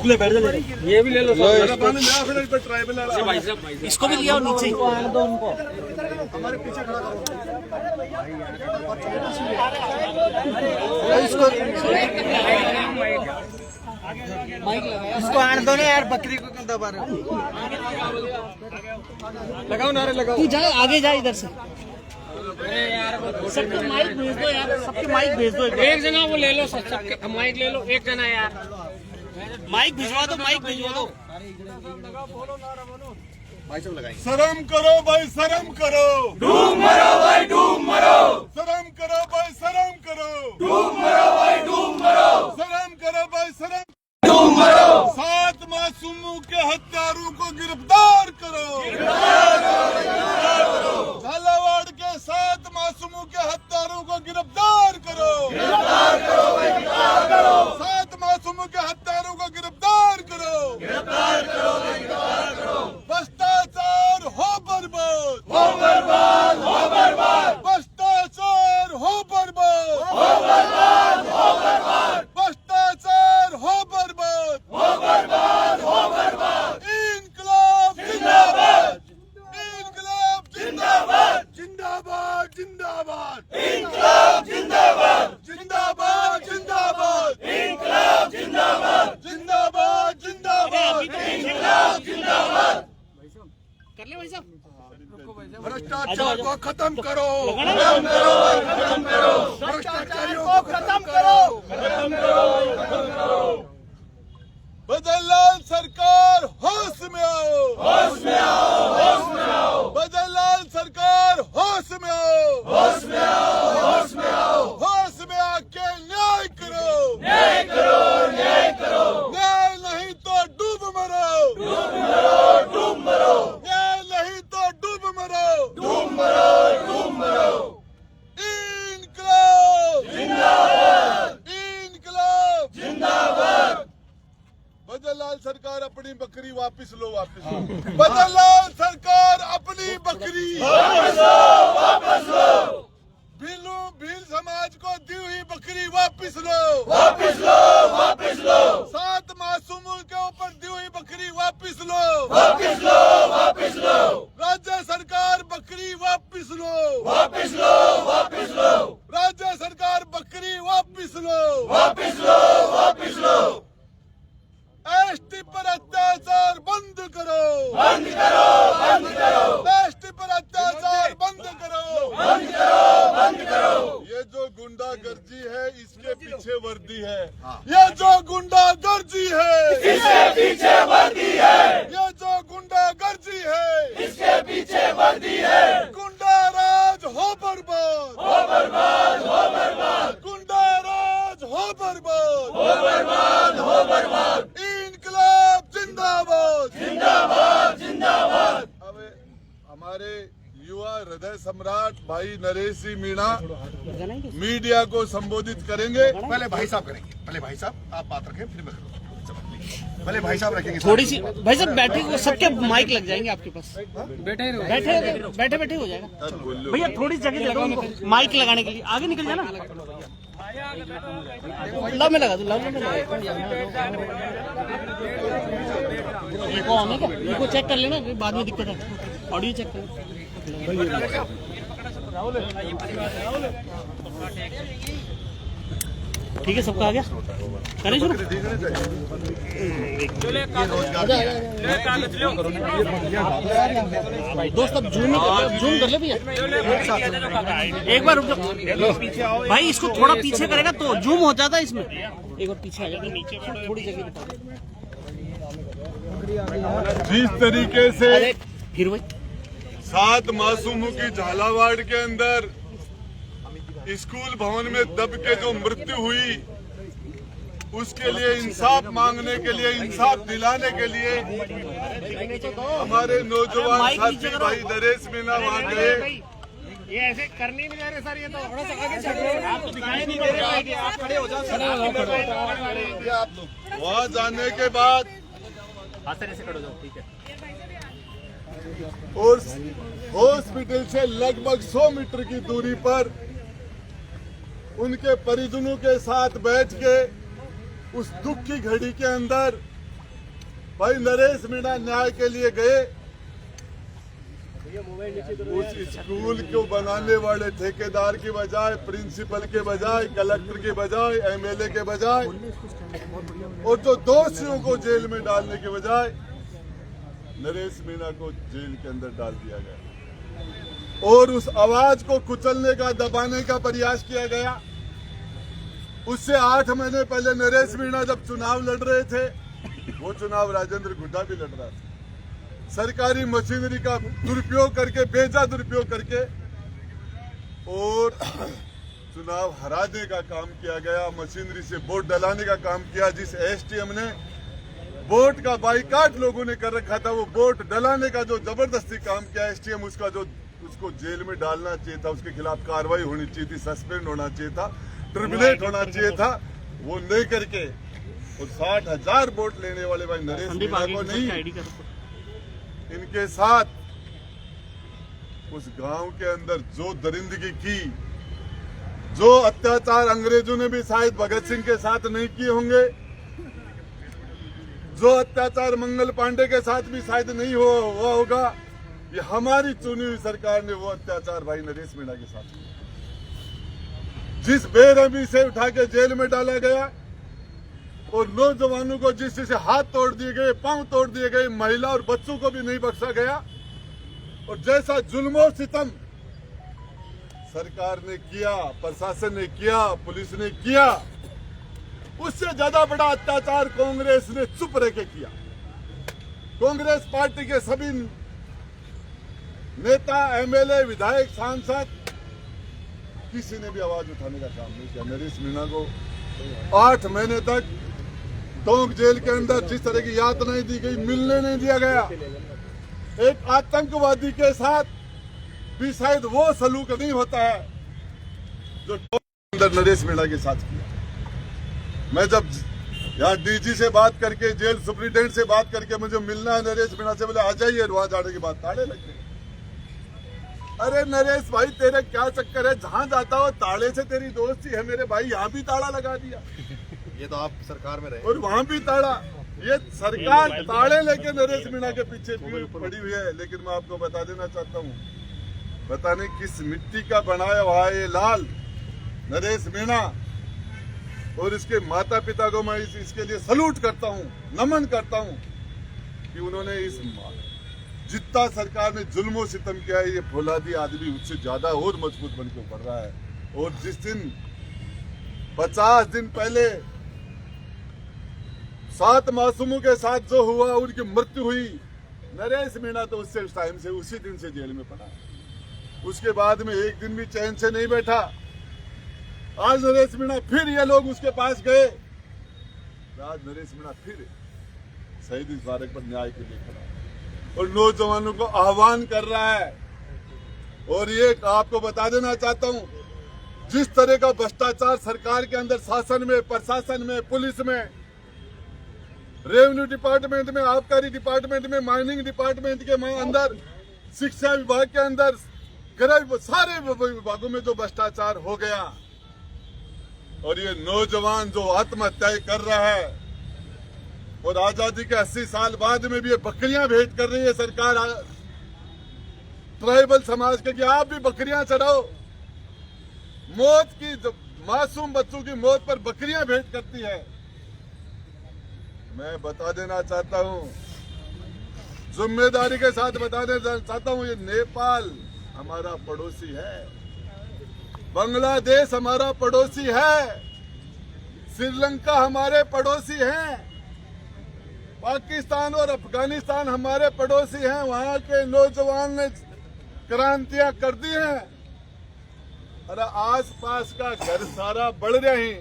ले बैठ जा, ये भी ले लो, इसको भी लिया और नीचे दो उनको। इसको आने दो ना यार, बकरी को क्यों दबा रहे हो? लगाओ नारे लगाओ। तू जा, आगे जा इधर से। सबको माइक भेज दो यार, सबके माइक भेज दो। एक जना वो ले लो, सबके माइक ले लो, एक जना यार माइक भिजवा दो, माइक भिजवा दो। शर्म करो भाई, शर्म करो। डूब मरो भाई, डूब मरो। शर्म करो भाई, शर्म करो। डूब मरो भाई, डूब मरो। शर्म करो भाई, शर्म। डूब मरो। 7 मासूमों के हत्यारों को गिरफ्तार करो। झालावाड़ के 7 मासूमों के हत्यारों को गिरफ्तार करो। 7 मासूमों के हत्यारों को गिरफ्तार करो। भ्रष्टाचार हो बर्बाद, हो बर्बाद, हो बर्बाद, भ्रष्टाचार हो बर्बाद, हो बर्बाद, हो बर्बाद, भ्रष्टाचार हो बर्बाद, हो बर्बाद, हो बर्बाद। इनकलाब जिंदाबाद, इनकलाब जिंदाबाद, जिंदाबाद, जिंदाबाद, इनकलाब जिंदाबाद, जिंदाबाद, जिंदाबाद, इनकलाब जिंदाबाद, जिंदाबाद, जिंदाबाद, इनकलाब जिंदाबाद। कर ले भाई साहब। भ्रष्टाचार को खत्म करो, खत्म करो भाई, खत्म करो। भ्रष्टाचारियों को खत्म करो, खत्म करो, खत्म करो। बदलाल सरकार होश में आओ, होश में आओ, होश में आओ, बदलाल सरकार होश में आओ, होश में आओ, होश में आओ। होश में आके न्याय करो, न्याय करो, न्याय करो। न्याय नहीं तो डूब मरो, डूब मरो, डूब मरो, न्याय नहीं तो डूब मरो। डूब मरो, डूब मरो। इनकलाब जिंदाबाद, इनकलाब जिंदाबाद। बदलाल सरकार अपनी बकरी वापस लो, वापस लो। बदलाल सरकार अपनी बकरी वापस लो, वापस लो, भील समाज को दी हुई बकरी वापस लो, वापस लो, वापस लो, 7 मासूमों के ऊपर दी हुई बकरी वापस लो, वापस लो, वापस लो, राज्य सरकार बकरी वापस लो, वापस लो, वापस लो, राज्य सरकार बकरी वापस लो, वापस लो, वापस लो। एसटी पर अत्याचार बंद करो, बंद करो, बंद करो, एसटी पर अत्याचार बंद करो, बंद करो, बंद करो। ये जो गुंडागर्दी है इसके पीछे वर्दी है, ये जो गुंडागर्दी है इसके पीछे वर्दी है, ये जो गुंडागर्दी है इसके पीछे वर्दी है। गुंडा राज हो बर्बाद, हो बर्बाद, हो बर्बाद, गुंडा राज हो बर्बाद, हो बर्बाद, हो बर्बाद। इनकलाब जिंदाबाद, जिंदाबाद, जिंदाबाद। अब हमारे युवा हृदय सम्राट भाई नरेश जी मीणा मीडिया को संबोधित करेंगे। पहले भाई साहब करेंगे, पहले भाई साहब आप बात रखें, फिर मैं करूँगा। पहले भाई साहब रखेंगे। थोड़ी सी भाई साहब बैठे, सबके माइक लग जाएंगे आपके पास। बैठे बैठे हो जाएगा भैया। थोड़ी जगह दे दो उनको माइक लगाने के लिए। आगे निकल जाना, लव में लगा दो, लव में लगा दो। इको ऑन है क्या? इको चेक कर लेना, बाद में दिक्कत है। ऑडियो चेक कर। ठीक है, सबका आ गया, करें शुरू। दोस्त अब जूम कर ले भैया, एक बार रुक जाओ भाई। इसको थोड़ा पीछे करेगा तो जूम हो जाता है इसमें। एक बार पीछे आ जाएगा, नीचे थोड़ी जगह दिखा। जिस तरीके से फिर वही 7 मासूमों की झालावाड़ के अंदर स्कूल भवन में दब के जो मृत्यु हुई, उसके लिए इंसाफ मांगने के लिए, इंसाफ दिलाने के लिए हमारे नौजवान साथी भाई नरेश मीणा वहाँ गए। ये ऐसे करने नहीं दे रहे सर, ये तो थोड़ा सा आगे चल रहे हैं, आप तो दिखाई नहीं दे रहे, आप खड़े हो जाओ सर। वहाँ जाने के बाद ऐसे खड़े हो जाओ, ठीक है। और हॉस्पिटल से लगभग 100 मीटर की दूरी पर उनके परिजनों के साथ बैठ के उस दुख की घड़ी के अंदर भाई नरेश मीणा न्याय के लिए गए, उस स्कूल को बनाने वाले ठेकेदार की बजाय, प्रिंसिपल के बजाय, कलेक्टर के बजाय, एमएलए के बजाय और जो दोषियों को जेल में डालने के बजाय नरेश मीणा को जेल के अंदर डाल दिया गया और उस आवाज को कुचलने का, दबाने का प्रयास किया गया। उससे 8 महीने पहले नरेश मीणा जब चुनाव लड़ रहे थे, वो चुनाव राजेंद्र गुड्डा भी लड़ रहा था। सरकारी मशीनरी का दुरुपयोग करके, बेजा दुरुपयोग करके और चुनाव हराने का काम किया गया। मशीनरी से वोट डलाने का काम किया। जिस एसटीएम ने वोट का बाइकाट लोगों ने कर रखा था, वो वोट डलाने का जो जबरदस्ती काम किया एसटीएम, उसका जो उसको जेल में डालना चाहिए था, उसके खिलाफ कार्रवाई होनी चाहिए थी, सस्पेंड होना चाहिए था, टर्मिनेट होना चाहिए था, वो नहीं करके और 60,000 वोट लेने वाले भाई नरेश मीणा को नहीं, इनके साथ उस गांव के अंदर जो दरिंदगी की, जो अत्याचार अंग्रेजों ने भी शायद भगत सिंह के साथ नहीं किए होंगे, जो अत्याचार मंगल पांडे के साथ भी शायद नहीं हुआ होगा, ये हमारी चुनी हुई सरकार ने वो अत्याचार भाई नरेश मीणा के साथ किया। जिस बेरहमी से उठा के जेल में डाला गया और नौजवानों को जिस से हाथ तोड़ दिए गए, पांव तोड़ दिए गए, महिला और बच्चों को भी नहीं बख्शा गया और जैसा जुल्म सितम सरकार ने किया, प्रशासन ने किया, पुलिस ने किया, उससे ज्यादा बड़ा अत्याचार कांग्रेस ने चुप रह के किया। कांग्रेस पार्टी के सभी नेता, एमएलए, विधायक, सांसद, किसी ने भी आवाज उठाने का काम नहीं किया। नरेश मीणा को 8 महीने तक टोंक जेल के अंदर जिस तरह की यातनाएं दी गई, मिलने नहीं दिया गया। एक आतंकवादी के साथ भी शायद वो सलूक नहीं होता है जो टोंक के अंदर नरेश मीणा के साथ किया। मैं जब यहाँ डीजी से बात करके, जेल सुप्रिंटेंडेंट से बात करके मुझे मिलना है नरेश मीणा से, बोले आ जाइए, वहां जाने के बाद ताड़े लग गए। अरे नरेश भाई, तेरे क्या चक्कर है? जहां जाता हो ताड़े से तेरी दोस्ती है मेरे भाई, यहाँ भी ताला लगा दिया। ये तो आप सरकार में रहे और वहां भी ताड़ा। ये सरकार ताड़े लेके नरेश मीणा के पीछे पड़ी हुई है। लेकिन मैं आपको बता देना चाहता हूँ, पता नहीं किस मिट्टी का बनाया हुआ है ये लाल नरेश मीणा, और इसके माता पिता को मैं इसके लिए सलूट करता हूँ, नमन करता हूँ कि उन्होंने इस जितना सरकार ने जुल्म सितम किया है, ये फौलादी आदमी उससे ज्यादा और मजबूत बन के उभर रहा है। और जिस दिन 50 दिन पहले 7 मासूमों के साथ जो हुआ, उनकी मृत्यु हुई, नरेश मीणा तो उससे उस टाइम से, उसी दिन से जेल में पड़ा। उसके बाद में एक दिन भी चैन से नहीं बैठा। आज नरेश मीणा फिर ये लोग उसके पास गए, आज नरेश मीणा फिर शहीद स्मारक पर न्याय के लिए खड़ा और नौजवानों को आह्वान कर रहा है। और ये आपको बता देना चाहता हूं, जिस तरह का भ्रष्टाचार सरकार के अंदर, शासन में, प्रशासन में, पुलिस में, रेवेन्यू डिपार्टमेंट में, आबकारी डिपार्टमेंट में, माइनिंग डिपार्टमेंट के अंदर, शिक्षा विभाग के अंदर, गृह, सारे विभागों में जो भ्रष्टाचार हो गया, और ये नौजवान जो आत्महत्याएं कर रहा है, और आजादी के 80 साल बाद में भी ये बकरियां भेंट कर रही है सरकार ट्राइबल समाज के, कि आप भी बकरियां चढ़ाओ। मौत की, मासूम बच्चों की मौत पर बकरियां भेंट करती है। मैं बता देना चाहता हूं, जिम्मेदारी के साथ बता देना चाहता हूं, ये नेपाल हमारा पड़ोसी है, बांग्लादेश हमारा पड़ोसी है, श्रीलंका हमारे पड़ोसी हैं, पाकिस्तान और अफगानिस्तान हमारे पड़ोसी हैं। वहां के नौजवान ने क्रांतियां कर दी हैं। अरे आस पास का घर सारा बढ़ रहे हैं,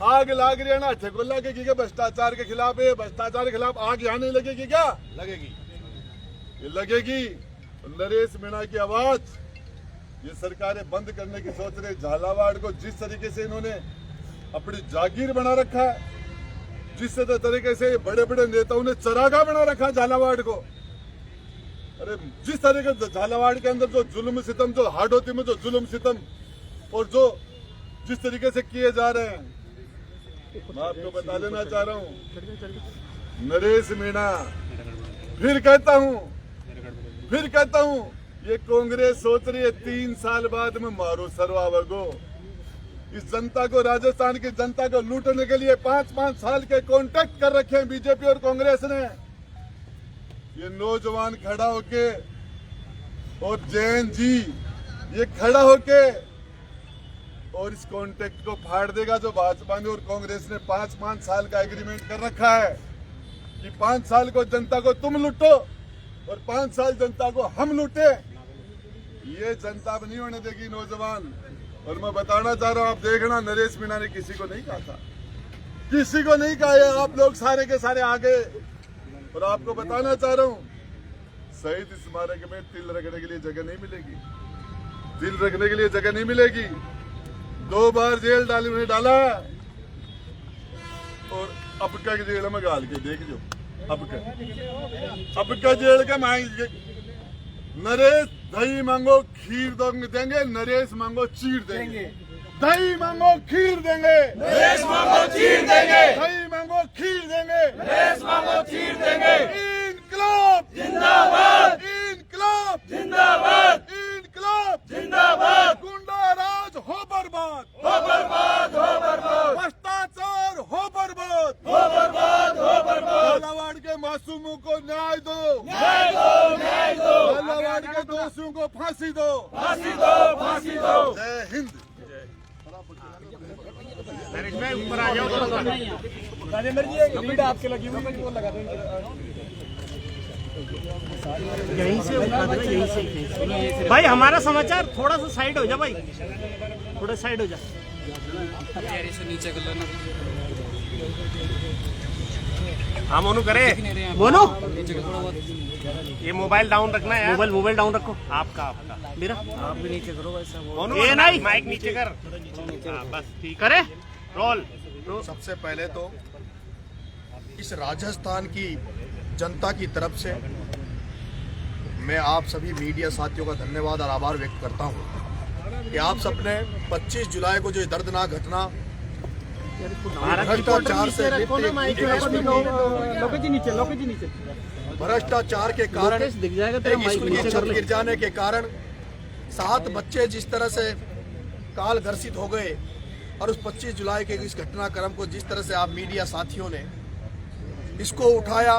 आग लाग रही है ना, ठेकोला के क्या भ्रष्टाचार के खिलाफ है, भ्रष्टाचार के खिलाफ आग यहाँ नहीं लगेगी क्या? लगेगी, ये लगेगी। नरेश मीणा की आवाज ये सरकारें बंद करने की सोच रही। झालावाड़ को जिस तरीके से इन्होंने अपनी जागीर बना रखा है, जिस तरीके से बड़े बड़े नेताओं ने चरागाह बना रखा झालावाड़ को, अरे जिस तरीके से झालावाड़ के अंदर जो जुल्म सितम, जो हाडोती में जो जुल्म सितम और जो जिस तरीके से किए जा रहे हैं, मैं आपको बता देना चाह रहा हूँ, नरेश मीणा, फिर कहता हूँ ये कांग्रेस सोच रही है 3 साल बाद में मारो सरवावगो। इस जनता को, राजस्थान की जनता को लूटने के लिए 5-5 साल के कॉन्ट्रैक्ट कर रखे हैं बीजेपी और कांग्रेस ने। ये नौजवान खड़ा होके और जैन जी ये खड़ा होके और इस कॉन्ट्रैक्ट को फाड़ देगा जो भाजपा ने और कांग्रेस ने 5-5 साल का एग्रीमेंट कर रखा है कि 5 साल को जनता को तुम लूटो और 5 साल जनता को हम लूटे। ये जनता अब नहीं होने देगी नौजवान। और मैं बताना चाह रहा हूं, आप देखना, नरेश मीणा ने किसी को नहीं कहा था, किसी को नहीं कहा है। आप लोग सारे के सारे आगे। और आपको बताना चाह रहा हूं, शहीद स्मारक में तिल रखने के लिए जगह नहीं मिलेगी, तिल रखने के लिए जगह नहीं मिलेगी। 2 बार जेल डाला और अब का जेल में गाल के देख जो, अब का जेल के मांगे नरेश दही मांगो खीर देंगे, नरेश मांगो चीर देंगे। दही मांगो खीर देंगे, नरेश मांगो चीर देंगे, दही मांगो खीर देंगे, नरेश मांगो चीर देंगे। इनकलाब जिंदाबाद, इनकलाब जिंदाबाद, इनकलाब जिंदाबाद। गुंडा राज हो बर्बाद, हो बर्बाद, हो बर्बाद, भ्रष्टाचार हो बर्बाद, हो बर्बाद, हो बर्बाद। झालावाड़ के मासूमों को न्याय दो, न्याय दो, न्याय दो। झालावाड़ के दोषियों को फांसी दो, फांसी दो, फांसी दो। जय हिंद। नरेश भाई ऊपर आ जाओ थोड़ा सा। यहीं से उठा देना, यहीं से। भाई हमारा समाचार थोड़ा सा साइड हो जा भाई, थोड़ा साइड हो जा। नीचे कर लेना। हाँ मोनू करे, बोलो। ये मोबाइल डाउन रखना है यार। मोबाइल डाउन रखो। आपका मेरा आप भी नीचे करो वैसा। मोनू ये नहीं, माइक नीचे कर। हाँ, बस ठीक करे रोल। सबसे पहले तो इस राजस्थान की जनता की तरफ से मैं आप सभी मीडिया साथियों का धन्यवाद और आभार व्यक्त करता हूं कि आप सबने 25 जुलाई को जो दर्दनाक घटना भ्रष्टाचार से भ्रष्टाचार के कारण एक स्कूल की छत गिर जाने के कारण 7 बच्चे जिस तरह से काल ग्रसित हो गए और उस 25 जुलाई के इस घटनाक्रम को जिस तरह से आप मीडिया साथियों ने इसको उठाया,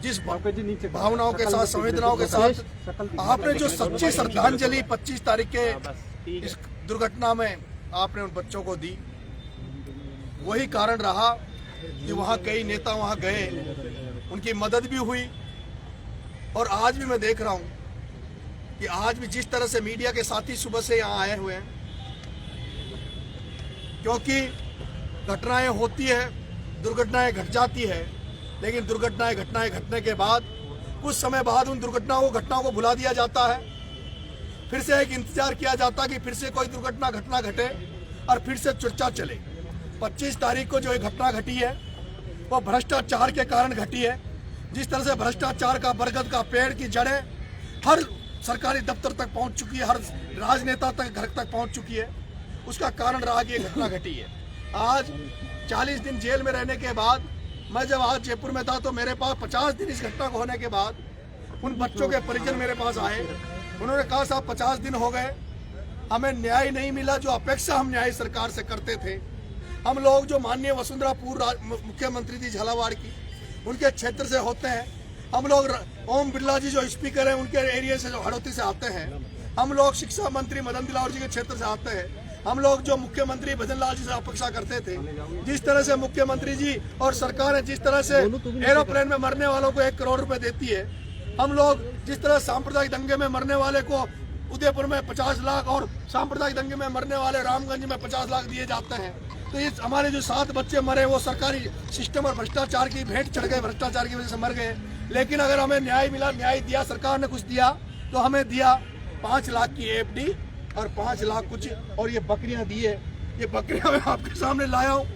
जिस भावनाओं के साथ, संवेदनाओं के साथ आपने जो सच्ची श्रद्धांजलि 25 तारीख के इस दुर्घटना में आपने उन बच्चों को दी, वही कारण रहा कि वहाँ कई नेता वहाँ गए, उनकी मदद भी हुई। और आज भी मैं देख रहा हूँ कि आज भी जिस तरह से मीडिया के साथी सुबह से यहाँ आए हुए हैं, क्योंकि घटनाएं होती है, दुर्घटनाएं घट जाती है, लेकिन घटनाएं घटने के बाद कुछ समय बाद उन घटनाओं को भुला दिया जाता है। फिर से एक इंतजार किया जाता है कि फिर से कोई घटना घटे और फिर से चर्चा चले। 25 तारीख को जो घटना घटी है वो भ्रष्टाचार के कारण घटी है। जिस तरह से भ्रष्टाचार का बरगद का पेड़ की जड़ें हर सरकारी दफ्तर तक पहुंच चुकी है, हर राजनेता तक घर तक पहुंच चुकी है, उसका कारण रहा कि ये घटना घटी है। आज 40 दिन जेल में रहने के बाद मैं जब आज जयपुर में था तो मेरे पास 50 दिन इस घटना को होने के बाद उन बच्चों के परिजन मेरे पास आए। उन्होंने कहा साहब 50 दिन हो गए, हमें न्याय नहीं मिला जो अपेक्षा हम न्याय सरकार से करते थे। हम लोग जो माननीय वसुंधरा पूर्व मुख्यमंत्री थी झालावाड़ की, उनके क्षेत्र से होते हैं। हम लोग ओम बिरला जी जो स्पीकर हैं उनके एरिया से, जो हड़ौती से आते हैं। हम लोग शिक्षा मंत्री मदन दिलावर जी के क्षेत्र से आते हैं। हम लोग जो मुख्यमंत्री भजन लाल जी से अपेक्षा करते थे, जिस तरह से मुख्यमंत्री जी और सरकार जिस तरह से एरोप्लेन में मरने वालों को 1 करोड़ रुपए देती है, हम लोग जिस तरह सांप्रदायिक दंगे में मरने वाले को उदयपुर में 50 लाख और सांप्रदायिक दंगे में मरने वाले रामगंज में 50 लाख दिए जाते हैं, तो ये हमारे जो 7 बच्चे मरे वो सरकारी सिस्टम और भ्रष्टाचार की भेंट चढ़ गए, भ्रष्टाचार की वजह से मर गए। लेकिन अगर हमें न्याय मिला, न्याय दिया, सरकार ने कुछ दिया तो हमें दिया 5 लाख की एफडी और 5 लाख कुछ, और ये बकरियां दी है। ये बकरियां मैं आपके सामने लाया हूँ,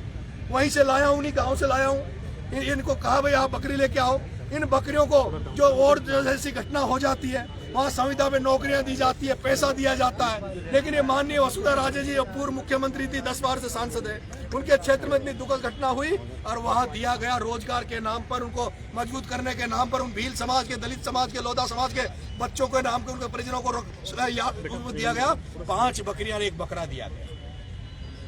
वहीं से लाया हूँ, उन्हीं गाँव से लाया हूँ। इनको कहा भाई आप बकरी लेके आओ। इन बकरियों को जो और जैसी घटना हो जाती है वहाँ संविदा में नौकरियां दी जाती है, पैसा दिया जाता है, लेकिन ये माननीय वसुंधरा राजे जी पूर्व मुख्यमंत्री थी, 10 बार से सांसद है, उनके क्षेत्र में इतनी दुखद घटना हुई और वहाँ दिया गया रोजगार के नाम पर, उनको मजबूत करने के नाम पर, उन भील समाज के, दलित समाज के, लोधा समाज के बच्चों के नाम पर उनके परिजनों को दिया गया 5 बकरियां और 1 बकरा दिया गया।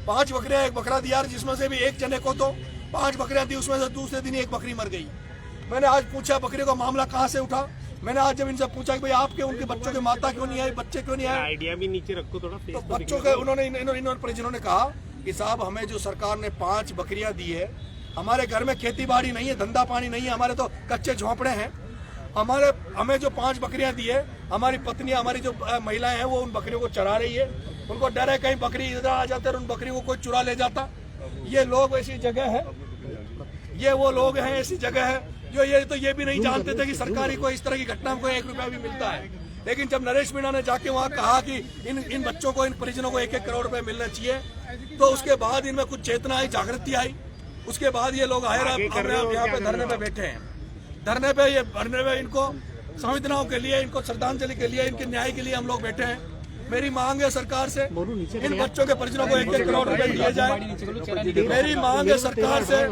5 बकरियां 1 बकरा दिया, जिसमें से भी 1 जने को तो 5 बकरियां दी, उसमें से दूसरे दिन 1 बकरी मर गई। मैंने आज पूछा बकरी का मामला कहाँ से उठा। मैंने आज जब इनसे पूछा कि भाई आपके उनके बच्चों के माता क्यों नहीं आई, बच्चे क्यों नहीं आए, आइडिया भी नीचे रखो थोड़ा, तो बच्चों के उन्होंने परिजनों ने कहा कि साहब हमें जो सरकार ने 5 बकरियां दी है, हमारे घर में खेती बाड़ी नहीं है, धंधा पानी नहीं है, हमारे तो कच्चे झोंपड़े हैं, हमें जो 5 बकरियां दी है, हमारी पत्नियां, हमारी जो महिलाएं हैं वो उन बकरियों को चरा रही है, उनको डर है कहीं बकरी इधर आ जाते और उन बकरियों को कोई चुरा ले जाता। ये लोग ऐसी जगह है, ये वो लोग हैं ऐसी जगह है जो ये भी नहीं जानते थे कि सरकारी को इस तरह की घटना में कोई 1 रुपया भी मिलता है। लेकिन जब नरेश मीणा ने जाके वहाँ कहा कि इन बच्चों को, इन परिजनों को 1-1 करोड़ रुपए मिलना चाहिए, तो उसके बाद इनमें कुछ चेतना आई, जागृति आई। उसके बाद ये लोग आए, यहाँ पे धरने पे बैठे हैं। धरने पे इनको संवेदनाओं के लिए, इनको श्रद्धांजलि के लिए, इनके न्याय के लिए हम लोग बैठे हैं। मेरी मांग है सरकार से इन बच्चों के परिजनों को 1-1 करोड़ रुपए दिए जाए। मेरी मांग है सरकार से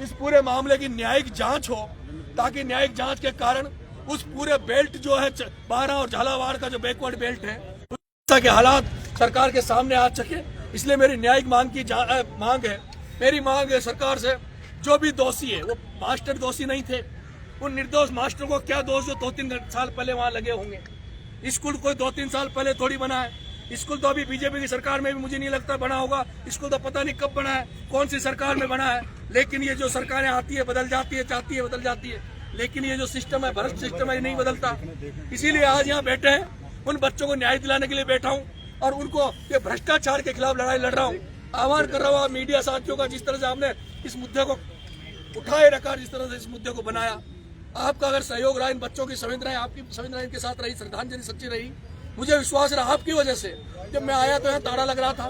इस पूरे मामले की न्यायिक जांच हो, ताकि न्यायिक जांच के कारण उस पूरे बेल्ट जो है 12 और झालावाड़ का जो बैकवर्ड बेल्ट है, के हालात सरकार के सामने आ सके। इसलिए मेरी न्यायिक मांग है। मेरी मांग है सरकार से, जो भी दोषी है, वो मास्टर दोषी नहीं थे, उन निर्दोष मास्टर को क्या दोष जो 2-3 साल पहले वहां लगे होंगे। स्कूल कोई 2-3 साल पहले थोड़ी बना है, स्कूल तो अभी बीजेपी की सरकार में भी मुझे नहीं लगता बना होगा। स्कूल तो पता नहीं कब बना है, कौन सी सरकार में बना है। लेकिन ये जो सरकारें आती है बदल जाती है, चाहती है बदल जाती है, लेकिन ये जो सिस्टम है, भ्रष्ट सिस्टम है, ये नहीं बदलता। इसीलिए आज यहाँ बैठे हैं, उन बच्चों को न्याय दिलाने के लिए बैठा हूँ और उनको ये भ्रष्टाचार के खिलाफ लड़ाई लड़ रहा हूँ। आह्वान कर रहा हूँ मीडिया साथियों का, जिस तरह से आपने इस मुद्दे को उठाए रखा, जिस तरह से इस मुद्दे को बनाया, आपका अगर सहयोग रहा, इन बच्चों की संवेदनाएं, आपकी संवेदनाएं इनके साथ रही, श्रद्धांजलि सच्ची रही, मुझे विश्वास रहा आपकी वजह से। जब मैं आया तो यहाँ ताला लग रहा था।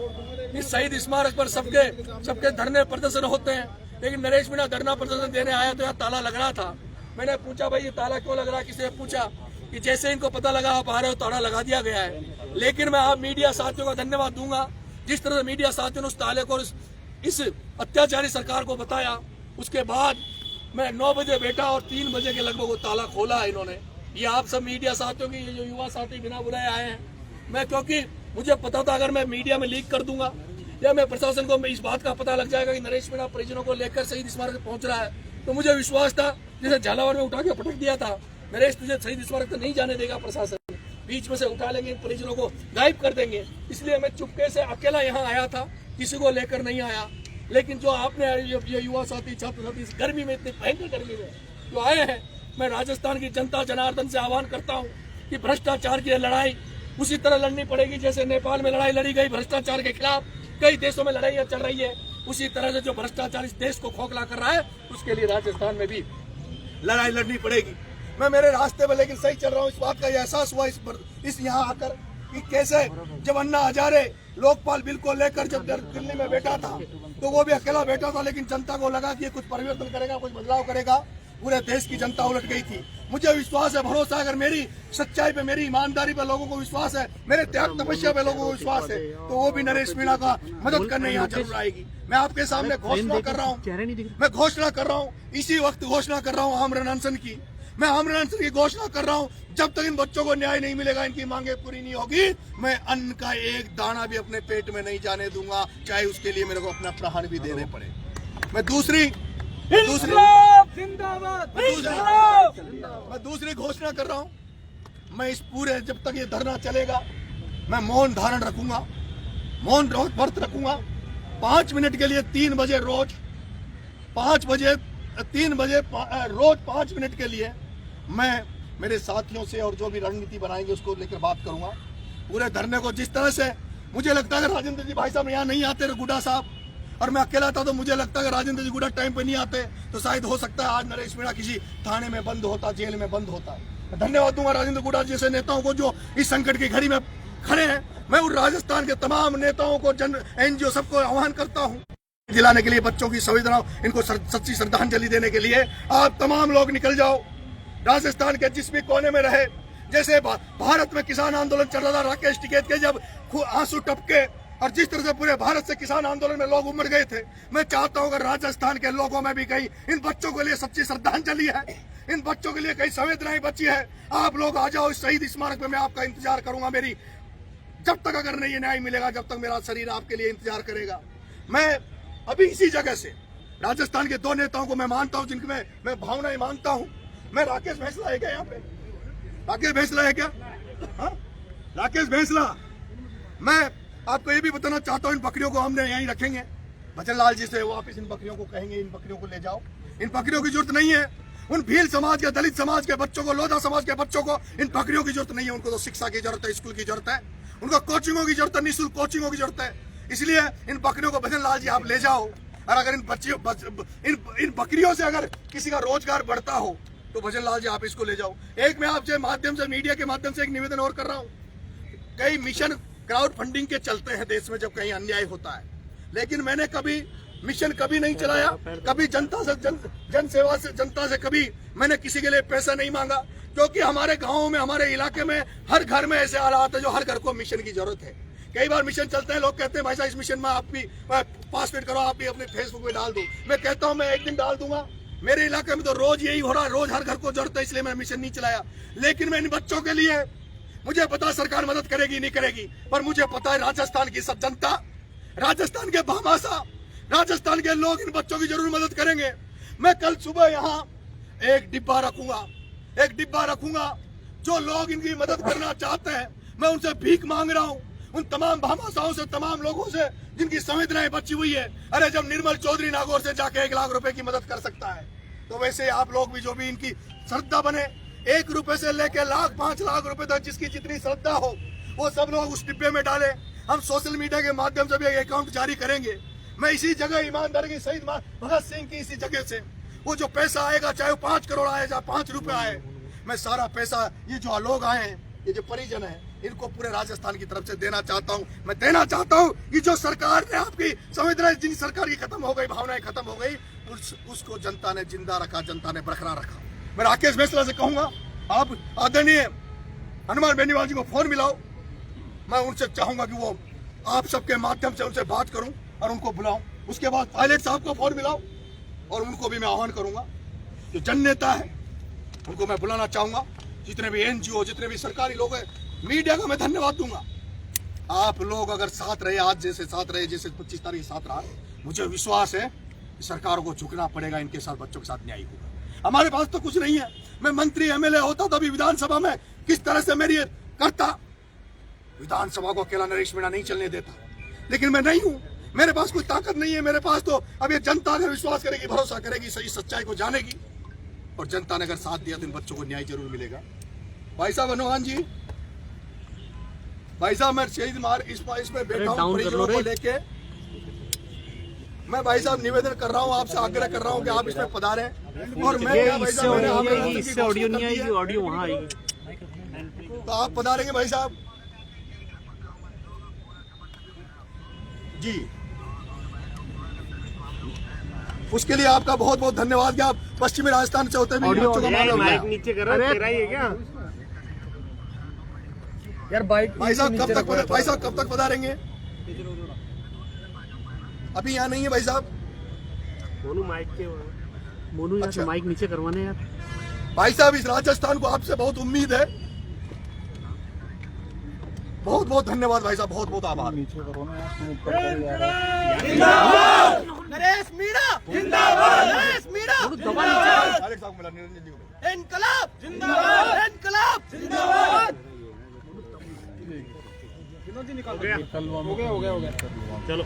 इस शहीद स्मारक पर सबके धरने प्रदर्शन होते हैं, लेकिन नरेश मीणा धरना प्रदर्शन देने आया तो यहाँ ताला लग रहा था। मैंने पूछा भाई ये ताला क्यों लग रहा है, किसी ने पूछा कि जैसे इनको पता लगा आप आ रहे हो ताला लगा दिया गया है। लेकिन मैं आप मीडिया साथियों का धन्यवाद दूंगा, जिस तरह से मीडिया साथियों ने उस ताले को, इस अत्याचारी सरकार को बताया। उसके बाद मैं 9 बजे बैठा और 3 बजे के लगभग वो ताला खोला है इन्होंने। ये आप सब मीडिया साथियों की, ये जो युवा साथी बिना बुलाए आए हैं, मैं क्योंकि मुझे पता था अगर मैं मीडिया में लीक कर दूंगा या मैं प्रशासन को इस बात का पता लग जाएगा कि नरेश मीणा परिजनों को लेकर शहीद स्मारक पहुंच रहा है, तो मुझे विश्वास था, जैसे झालावाड़ में उठा के पटक दिया था, नरेश तुझे शहीद स्मारक तो नहीं जाने देगा प्रशासन, बीच में से उठा लेंगे, इन परिजनों को गायब कर देंगे। इसलिए मैं चुपके से अकेला यहाँ आया था, किसी को लेकर नहीं आया। लेकिन जो आपने ये युवा साथी, छात्र साथी इस गर्मी में, इतनी भयंकर गर्मी में जो आए हैं, मैं राजस्थान की जनता जनार्दन से आह्वान करता हूँ कि भ्रष्टाचार की लड़ाई उसी तरह लड़नी पड़ेगी जैसे नेपाल में लड़ाई लड़ी गई भ्रष्टाचार के खिलाफ, कई देशों में लड़ाइयाँ चल रही है। उसी तरह से जो भ्रष्टाचार इस देश को खोखला कर रहा है, उसके लिए राजस्थान में भी लड़ाई लड़नी पड़ेगी। मैं मेरे रास्ते में लेकिन सही चल रहा हूँ। इस बात का एहसास हुआ इस यहाँ आकर कि कैसे जब अन्ना हजारे लोकपाल बिल को लेकर जब दिल्ली में बैठा था, तो वो भी अकेला बैठा था, लेकिन जनता को लगा कि ये कुछ परिवर्तन करेगा, कुछ बदलाव करेगा। पूरे देश की जनता उलट गई थी। मुझे विश्वास है, भरोसा है, अगर मेरी सच्चाई पे, मेरी ईमानदारी पे लोगों को विश्वास है, मेरे त्याग तपस्या पे लोगों को विश्वास है, तो वो भी नरेश मीणा का मदद करने यहाँ जरूर आएगी। मैं आपके सामने घोषणा कर रहा हूँ, इसी वक्त घोषणा कर रहा हूँ आमरण अनशन की। मैं आमरण अनशन की घोषणा कर रहा हूँ। जब तक इन बच्चों को न्याय नहीं मिलेगा, इनकी मांगे पूरी नहीं होगी, मैं अन्न का एक दाना भी अपने पेट में नहीं जाने दूंगा, चाहे उसके लिए मेरे को अपना प्राण भी देने पड़े। मैं दूसरी घोषणा कर रहा हूँ। मैं इस पूरे, जब तक ये धरना चलेगा, मैं मौन धारण रखूंगा, मौन व्रत रखूंगा। 5 मिनट के लिए 3 बजे रोज 5 मिनट के लिए मैं मेरे साथियों से और जो भी रणनीति बनाएंगे उसको लेकर बात करूंगा। पूरे धरने को जिस तरह से मुझे लगता है, अगर राजेंद्र जी भाई साहब यहाँ नहीं आते, गुड्डा साहब, और मैं अकेला था, तो मुझे लगता है अगर राजेंद्र जी गुड्डा टाइम पे नहीं आते तो शायद हो सकता है आज नरेश मीणा किसी थाने में बंद होता, जेल में बंद होता। धन्यवाद दूंगा राजेंद्र गुड्डा जैसे नेताओं को जो इस संकट की घड़ी में खड़े हैं। मैं उन राजस्थान के तमाम नेताओं को, NGO सबको आह्वान करता हूँ दिलाने के लिए, बच्चों की संवेदनाओं, इनको सच्ची श्रद्धांजलि देने के लिए आप तमाम लोग निकल जाओ। राजस्थान के जिस भी कोने में रहे, जैसे भारत में किसान आंदोलन चल रहा था, राकेश टिकैत के जब आंसू टपके और जिस तरह से पूरे भारत से किसान आंदोलन में लोग उमड़ गए थे, मैं चाहता हूं अगर राजस्थान के लोगों में भी कहीं इन बच्चों के लिए सच्ची श्रद्धांजलि है, इन बच्चों के लिए कई संवेदनाएं बची है, आप लोग आ जाओ इस शहीद स्मारक में। मैं आपका इंतजार करूंगा, मेरी जब तक अगर नहीं न्याय मिलेगा, जब तक मेरा शरीर आपके लिए इंतजार करेगा। मैं अभी इसी जगह से राजस्थान के 2 नेताओं को मैं मानता हूं, जिनकी मैं भावनाएं मानता हूं। मैं राकेश भैंसला है क्या यहाँ पे? राकेश भैंसला है क्या? हाँ? राकेश भैंसला। मैं आपको ये भी बताना चाहता हूँ, इन बकरियों को हमने यहीं रखेंगे। भजन लाल जी से वापस इन बकरियों को कहेंगे, इन बकरियों को ले जाओ। इन बकरियों की जरूरत नहीं है। उन भील समाज के, दलित समाज के बच्चों को, लोधा समाज के बच्चों को इन बकरियों की जरूरत नहीं है। उनको तो शिक्षा की जरूरत है, स्कूल की जरूरत है, उनको कोचिंगों की जरूरत है, निःशुल्क कोचिंगों की जरूरत है। इसलिए इन बकरियों को भजन लाल जी आप ले जाओ। और अगर इन बकरियों से अगर किसी का रोजगार बढ़ता हो तो भजन लाल जी आप इसको ले जाओ। एक मैं आपसे माध्यम से, मीडिया के माध्यम से एक निवेदन और कर रहा हूँ। कई मिशन क्राउड फंडिंग के चलते हैं देश में जब कहीं अन्याय होता है, लेकिन मैंने कभी मिशन कभी नहीं चलाया, कभी जनता से जन सेवा से, जनता से कभी मैंने किसी के लिए पैसा नहीं मांगा, क्योंकि हमारे गाँव में, हमारे इलाके में हर घर में ऐसे हालात है जो हर घर को मिशन की जरूरत है। कई बार मिशन चलते हैं, लोग कहते हैं भाई साहब इस मिशन में आप भी पार्टिसिपेट करो, आप भी अपने फेसबुक पे डाल दो। मैं कहता हूं मैं एक दिन डाल दूंगा। मेरे इलाके में तो रोज यही हो रहा है, रोज हर घर को जरूरत है, इसलिए मैं मिशन नहीं चलाया। लेकिन मैं इन बच्चों के लिए, मुझे पता सरकार मदद करेगी नहीं करेगी, पर मुझे पता है राजस्थान की सब जनता, राजस्थान के भामाशाह, राजस्थान के लोग इन बच्चों की जरूर मदद करेंगे। मैं कल सुबह यहाँ एक डिब्बा रखूंगा। जो लोग इनकी मदद करना चाहते हैं, मैं उनसे भीख मांग रहा हूँ, उन तमाम भामाशाहों से, तमाम लोगों से जिनकी संवेदनाएं बची हुई है। अरे जब निर्मल चौधरी नागौर से जाके 1 लाख रुपए की मदद कर सकता है, तो वैसे आप लोग भी जो भी इनकी श्रद्धा बने, 1 रुपए से लेके लाख, 5 लाख रुपए तक जिसकी जितनी श्रद्धा हो, वो सब लोग उस डिब्बे में डाले। हम सोशल मीडिया के माध्यम से भी एक अकाउंट जारी करेंगे। मैं इसी जगह ईमानदारी की शहीद भगत सिंह की इसी जगह से वो जो पैसा आएगा, चाहे वो 5 करोड़ आए, चाहे 5 रुपए आए, मैं सारा पैसा, ये जो लोग आए हैं, ये जो परिजन है, इनको पूरे राजस्थान की तरफ से देना चाहता हूं। मैं देना चाहता हूं कि जो सरकार ने आपकी संवेदनाएं, जिन सरकार की खत्म हो गई, भावनाएं खत्म हो गई, उसको जनता ने जिंदा रखा, जनता ने बरकरार रखा। मैं राकेश भैंसला से कहूंगा, आप आदरणीय हनुमान बेनीवाल जी को फोन मिलाओ। मैं उनसे चाहूंगा कि वो आप सबके माध्यम से उनसे बात करूं और उनको बुलाऊं। उसके बाद पायलट साहब को फोन मिलाओ और उनको भी मैं आह्वान करूंगा। जो जन नेता है उनको मैं बुलाना चाहूंगा। जितने भी NGO, जितने भी सरकारी लोग हैं, मीडिया का मैं धन्यवाद दूंगा। आप लोग अगर साथ रहे, आज जैसे साथ रहे, जैसे 25 तारीख साथ रहा, मुझे विश्वास है कि सरकार को झुकना पड़ेगा, इनके साथ बच्चों के साथ न्याय होगा। हमारे पास तो कुछ नहीं है। मैं मंत्री MLA होता तो अभी विधानसभा में किस तरह से मेरी करता, विधानसभा को अकेला नरेश मीणा नहीं चलने देता, लेकिन मैं नहीं हूँ। मेरे पास कोई ताकत नहीं है। मेरे पास तो अब ये जनता अगर विश्वास करेगी, भरोसा करेगी, सही सच्चाई को जानेगी, और जनता ने अगर साथ दिया तो इन बच्चों को न्याय जरूर मिलेगा। भाई साहब हनुमान जी, भाई साहब मैं शहीद मार्ग इसमें बैठा हूँ परिजनों को लेके। मैं भाई साहब निवेदन कर रहा हूँ, आपसे आग्रह कर रहा हूँ कि आप इसमें पधारें। और मैं इससे ऑडियो नहीं आएगी, ऑडियो वहाँ आएगी, तो आप पधारेंगे भाई साहब जी। उसके लिए आपका बहुत बहुत धन्यवाद कि आप पश्चिमी राजस्थान से होते हुए बच्चों का माइक नीचे कर रहा है, तेरा ही है क्या यार? बाइक भाई साहब कब तक पधारेंगे? अभी यहाँ नहीं है भाई साहब। मोनू माइक के मोनू यार, अच्छा। माइक नीचे करवाने यार। भाई साहब इस राजस्थान को आपसे बहुत उम्मीद है। बहुत बहुत धन्यवाद भाई साहब, बहुत बहुत आभार। नरेश मीणा जिंदाबाद, नरेश मीणा जिंदाबाद, इनकलाब जिंदाबाद, इनकलाब जिंदाबाद। हो गया चलो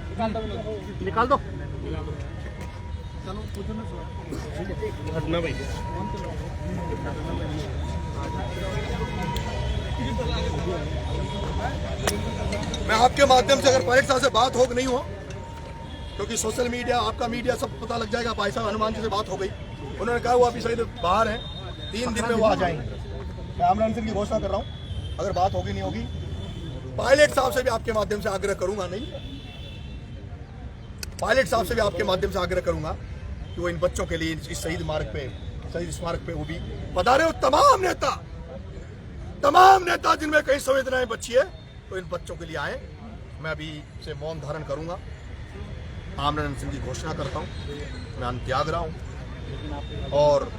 निकाल दो। हटना भाई। मैं आपके माध्यम से अगर पायलट साहब से बात हो नहीं हो, क्योंकि सोशल मीडिया, आपका मीडिया सब पता लग जाएगा। भाई साहब हनुमान जी से बात हो गई, उन्होंने कहा वो अभी सही बाहर है, 3 दिन में वो आ जाएंगे। मैं आमरण सिंह की घोषणा कर रहा हूँ, अगर बात होगी नहीं होगी, पायलट साहब से भी आपके माध्यम से आग्रह करूंगा, नहीं पायलट साहब से भी आपके माध्यम से आग्रह करूंगा कि वो इन बच्चों के लिए इस शहीद स्मारक पे वो भी पधारे। हो तमाम नेता, तमाम नेता जिनमें कई संवेदनाएं बची है तो इन बच्चों के लिए आए। मैं अभी से मौन धारण करूंगा, आमरण अनशन की घोषणा करता हूं, मैं अन्न त्याग रहा हूं। और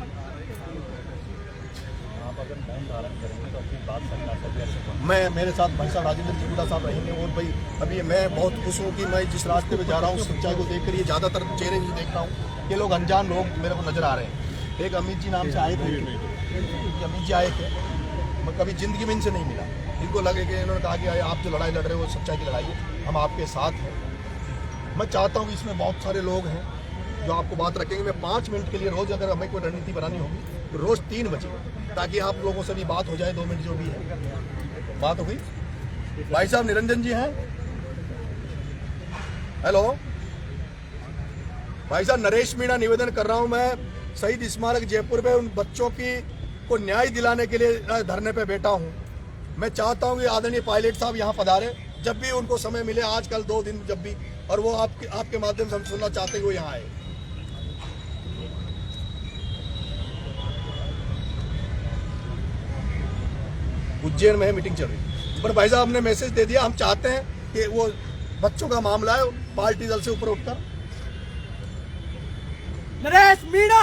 मैं मेरे साथ भाई साहब राजेंद्र चिकुला साहब रहेंगे। और भाई अभी मैं बहुत खुश हूँ कि मैं जिस रास्ते पे जा रहा हूँ सच्चाई को देखकर ये ज़्यादातर चेहरे नहीं देख रहा हूँ, ये लोग अनजान लोग मेरे को नजर आ रहे हैं। एक अमित जी नाम से आए थे, अमित जी आए थे, मैं कभी जिंदगी में इनसे नहीं मिला। इनको लगे कि इन्होंने कहा कि आप जो लड़ाई लड़ रहे हो वो सच्चाई की लड़ाई है, हम आपके साथ हैं। मैं चाहता हूँ कि इसमें बहुत सारे लोग हैं जो आपको बात रखेंगे। मैं 5 मिनट के लिए रोज़, अगर हमें कोई रणनीति बनानी होगी तो रोज़ 3 बजे, ताकि आप लोगों से भी बात हो जाए। 2 मिनट जो भी है बात हो गई। भाई साहब निरंजन जी हैं, हेलो भाई साहब। नरेश मीणा निवेदन कर रहा हूं मैं, शहीद स्मारक जयपुर में उन बच्चों की को न्याय दिलाने के लिए धरने पे बैठा हूं। मैं चाहता हूं कि आदरणीय पायलट साहब यहां पधारे, जब भी उनको समय मिले, आजकल 2 दिन जब भी, और वो आपके माध्यम से हम सुनना चाहते हैं वो यहाँ आए। उज्जैन में मीटिंग चल रही, पर भाई साहब हमने मैसेज दे दिया, हम चाहते हैं कि वो बच्चों का मामला है, पार्टी दल से ऊपर उठकर नरेश मीणा